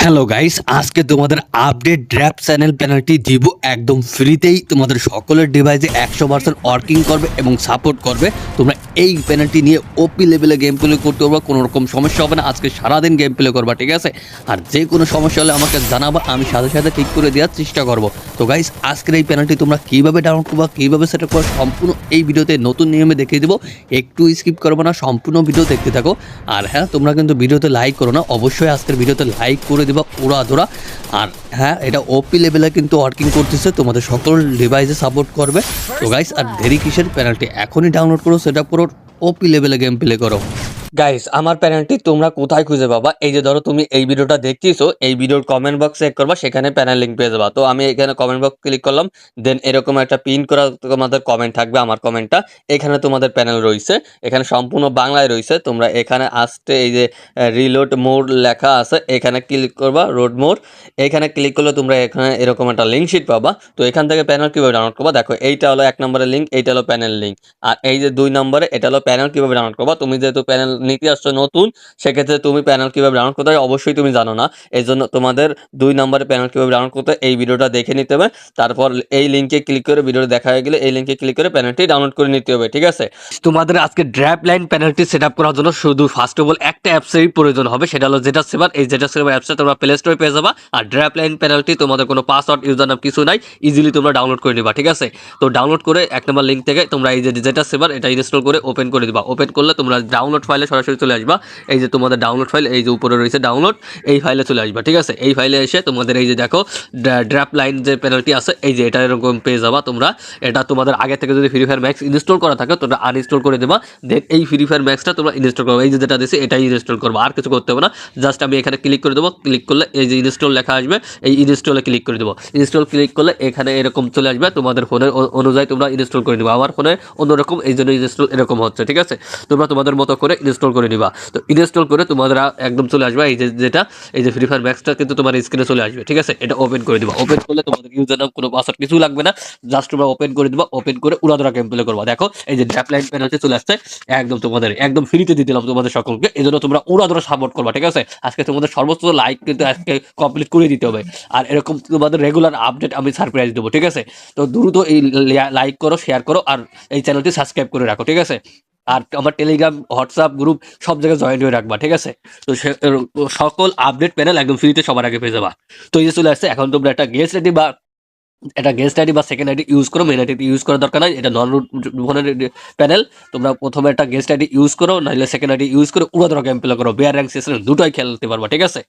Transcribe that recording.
Hello guys, আজকে তোমাদের update draft channel penalty দিব একদম ফ্রিতেই। তোমাদের সকলের ডিভাইসে 100% ওয়ার্কিং করবে এবং সাপোর্ট করবে। তোমরা এই পেনাল্টি নিয়ে ওপি লেভেলে গেম প্লে করতে পারবা, কোনো রকম সমস্যা হবে না। আজকে সারাদিন গেম প্লে করবা, ঠিক আছে? আর যে কোনো সমস্যা হলে আমাকে জানাবা, আমি সাথে সাথে ঠিক করে দেওয়ার চেষ্টা করব। তো গাইস, আজকের এই পেনাল্টি তোমরা কীভাবে ডাউনলোড করবা, কীভাবে সেট করবা, সম্পূর্ণ এই ভিডিওতে নতুন নিয়মে দেখিয়ে দেবো। একটু স্কিপ করবো না, সম্পূর্ণ ভিডিও দেখতে থাকো। আর হ্যাঁ, তোমরা কিন্তু ভিডিওতে লাইক করো না, অবশ্যই আজকের ভিডিওতে লাইক করে দেবা পুরা ধরা। আর হ্যাঁ, এটা ওপি লেভেলে কিন্তু ওয়ার্কিং করতেছে, তোমাদের সকল ডিভাইসে সাপোর্ট করবে। তো গাইস, আর দেরি কিসের? পেনাল্টি এখনই ডাউনলোড করো, সেটা পুরো ওপি লেভেলে গেম প্লে করো। গাইস, আমার পেনাল্টি তোমরা কোথায় খুঁজে পাবা? এই যে ধরো তুমি এই ভিডিওটা দেখতেছো, এই ভিডিওর কমেন্ট বক্স চেক করবা, সেখানে প্যানেল লিঙ্ক পেয়ে যাবা। তো আমি এখানে কমেন্ট বক্স ক্লিক করলাম, দেন এরকম একটা পিন করা তোমাদের কমেন্ট থাকবে, আমার কমেন্টটা। এখানে তোমাদের প্যানেল রয়েছে, এখানে সম্পূর্ণ বাংলায় রয়েছে। তোমরা এখানে আসতে এই যে রিলোড মোড লেখা আছে, এখানে ক্লিক করবা, রোড মোড। এখানে ক্লিক করলে তোমরা এখানে এরকম একটা লিঙ্ক শিট পাবা। তো এখান থেকে প্যানেল কীভাবে ডাউনলোড করবা দেখো, এইটা হলো 1 নম্বরের লিঙ্ক, এইটা হলো প্যানেল লিঙ্ক। আর এই যে 2 নম্বরে, এটা হলো প্যানেল কীভাবে ডাউনলোড করবা। তুমি যেহেতু প্যানেল নিতে আসছো নতুন, সেক্ষেত্রে তুমি প্যানেল কীভাবে ডাউনলোড করতে হয় অবশ্যই তুমি জানো না। এই জন্য তোমাদের 2 নম্বরে প্যানেল কীভাবে ডাউনলোড করতে হয় এই ভিডিওটা দেখে নিতে হবে। তারপর এই লিঙ্কে ক্লিক করে, ভিডিওটা দেখা হয়ে গেলে এই লিঙ্কে ক্লিক করে প্যানেলটি ডাউনলোড করে নিতে হবে, ঠিক আছে? তোমাদের আজকে draft line penalty set up করার জন্য শুধু ফার্স্ট অফ অল একটা অ্যাপসেরই প্রয়োজন হবে, সেটা হলো জেটা সেভার। এই জেটা সেভার অ্যাপসটা তোমরা প্লে স্টোরে পেয়ে যাবা। আর ড্রাফট লাইন পেনাল্টি তোমাদের কোনো পাসওয়ার্ড, ইউজার নাম কিছু নাই, ইজিলি তোমরা ডাউনলোড করে নিবা, ঠিক আছে? তো ডাউনলোড করে 1 নম্বর লিঙ্ক থেকে তোমরা এই যে জেটা সেভার, এটা ইনস্টল করে ওপেন করে দিবা। ওপেন করলে তোমরা ডাউনলোড ফাইলে সরাসরি চলে আসবা। এই যে তোমাদের ডাউনলোড ফাইল, এই যে উপরে রয়েছে ডাউনলোড, এই ফাইলে চলে আসবা, ঠিক আছে? এই ফাইলে এসে তোমাদের এই যে দেখো ড্রাফট লাইন যে পেনাল্টি আছে, এই যে এটা এরকম পেয়ে যাবা তোমরা। এটা তোমাদের আগে থেকে যদি ফ্রি ফায়ার ম্যাক্স ইনস্টল করা থাকে তোমরা আনইনস্টল করে দেবা, দেন এই ফ্রি ফায়ার ম্যাক্সটা তোমরা ইনস্টল করবে। এই যে যেটা দিয়েছে এটাই ইনস্টল করবো, আর কিছু করতে হবে না। জাস্ট আমি এখানে ক্লিক করে দেবো, ক্লিক করলে এই যে ইনস্টল লেখা আসবে, এই ইনস্টলে ক্লিক করে দেবো। ইনস্টল ক্লিক করলে এখানে এরকম চলে আসবে, তোমাদের ফোনের অনুযায়ী তোমরা ইনস্টল করে দেবো। আমার ফোনে অন্যরকম, এই জন্য ইনস্টল এরকম হচ্ছে, ঠিক আছে? তোমরা তোমাদের মতো করে ইনস্টল করে নিবা। তো ইনস্টল করে তোমাদের একদম চলে আসবে এই যে যেটা, এই যে ফ্রি ফায়ার ম্যাক্সটা কিন্তু তোমার স্ক্রিনে চলে আসবে, ঠিক আছে? এটা ওপেন করে দিবা। ওপেন করলে তোমাদের ইউজার নাম, কোনো পাসওয়ার্ড কিছু লাগবে না, জাস্ট তোমরা ওপেন করে দিবা। ওপেন করে উড়াধরা গেম প্লে করবা। দেখো এই যে ড্রাফট লাইন পেনাল্টি চলে আসছে, একদম তোমাদের একদম ফ্রিতে দিয়ে দিলাম তোমাদের সকলকে। এই জন্য তোমরা উড়াধরা সাপোর্ট করবা, ঠিক আছে? আজকে তোমাদের সর্বোচ্চ লাইক কিন্তু আজকে কমপ্লিট করে দিতে হবে। আর এরকম তোমাদের রেগুলার আপডেট আমি সারপ্রাইজ দেবো, ঠিক আছে? তো দ্রুত এই লাইক করো, শেয়ার করো, আর এই চ্যানেলটি সাবস্ক্রাইব করে রাখো, ঠিক আছে? আর আমার টেলিগ্রাম, হোয়াটসঅ্যাপ গ্রুপ সব জায়গায় জয়েন হয়ে রাখবা, ঠিক আছে? তো সকল আপডেট প্যানেল একদম ফ্রিতে সবার আগে পেয়ে যাবা। তো এই যে চলে আসছে, এখন তোমরা একটা গেস্ট আইডি বা গেস্ট আইডি বা সেকেন্ড আইডি ইউজ করো, মেন আইডি ইউজ করার দরকার নাই। এটা নন রুট ফোনের প্যানেল। তোমরা প্রথমে একটা গেস্ট আইডি ইউজ করো, নাহলে সেকেন্ড আইডি ইউজ করে উড়াধরা গেম প্লে করো, বেয়ার র্যাঙ্ক সেশন দুটোই খেলতে পারবা, ঠিক আছে?